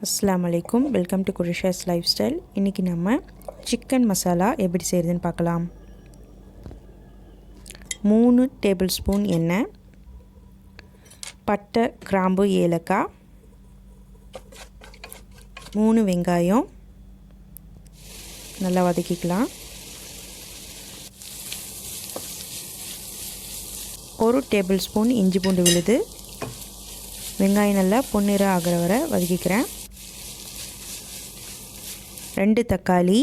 அஸ்ஸலாமு அலைக்கும். Welcome to Kurisha's lifestyle. இன்றைக்கி நம்ம சிக்கன் மசாலா எப்படி செய்கிறதுன்னு பார்க்கலாம். 3 டேபிள் ஸ்பூன் எண்ணெய், பட்டை, கிராம்பு, ஏலக்காய், 3 வெங்காயம் நல்லா வதக்கிக்கலாம். 1 டேபிள் ஸ்பூன் இஞ்சி பூண்டு விழுது. வெங்காயம் நல்லா பொன்னிறம் ஆகிற வரை வதக்கிக்கிறேன். 2 தக்காளி,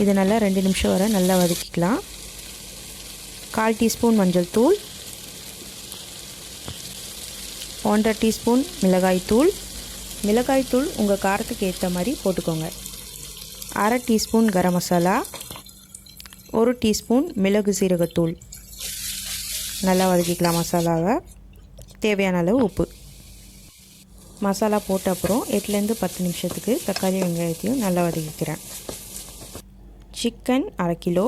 இது நல்லா 2 நிமிஷம் வரை நல்லா வதக்கிக்கலாம். 1/4 டீஸ்பூன் மஞ்சள் தூள், 1/2 டீஸ்பூன் மிளகாய்த்தூள். மிளகாய்த்தூள் உங்கள் காரத்துக்கு ஏற்ற மாதிரி போட்டுக்கோங்க. 1/2 டீஸ்பூன் கரம் மசாலா, 1 டீஸ்பூன் மிளகு சீரகத்தூள். நல்லா வதக்கிக்கலாம் மசாலாவை. தேவையான அளவு உப்பு. மசாலா போட்ட அப்புறம் 8லேருந்து 10 நிமிஷத்துக்கு தக்காளி வெங்காயத்தையும் நல்லா வதக்கிக்கிறேன். சிக்கன் 1/2 கிலோ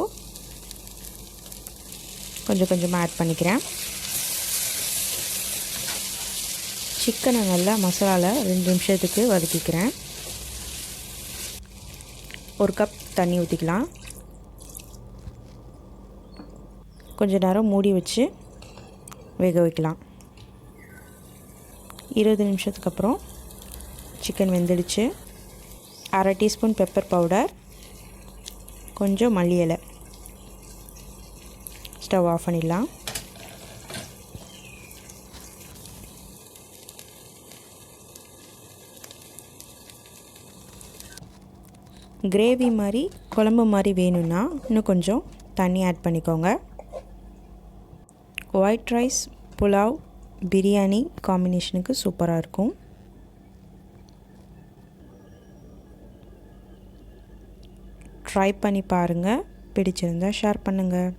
கொஞ்சம் கொஞ்சமாக ஆட் பண்ணிக்கிறேன். சிக்கனை நல்லா மசாலாவில் 2 நிமிஷத்துக்கு வதக்கிக்கிறேன். 1 கப் தண்ணி ஊற்றிக்கலாம். கொஞ்ச நேரம் மூடி வச்சு வேக வைக்கலாம். 20 நிமிஷத்துக்கு அப்புறம் சிக்கன் வெந்துடுச்சு. 1/2 டீஸ்பூன் பெப்பர் பவுடர், கொஞ்சம் மல்லி இலை. ஸ்டவ் ஆஃப் பண்ணிடலாம். கிரேவி மாதிரி குழம்பு மாதிரி வேணும்னா இன்னும் கொஞ்சம் தண்ணி ஆட் பண்ணிக்கோங்க. ஒயிட் ரைஸ், புலாவ், பிரியாணி காம்பினேஷனுக்கு சூப்பராக இருக்கும். ட்ரை பண்ணி பாருங்கள். பிடிச்சிருந்தால் ஷேர் பண்ணுங்கள்.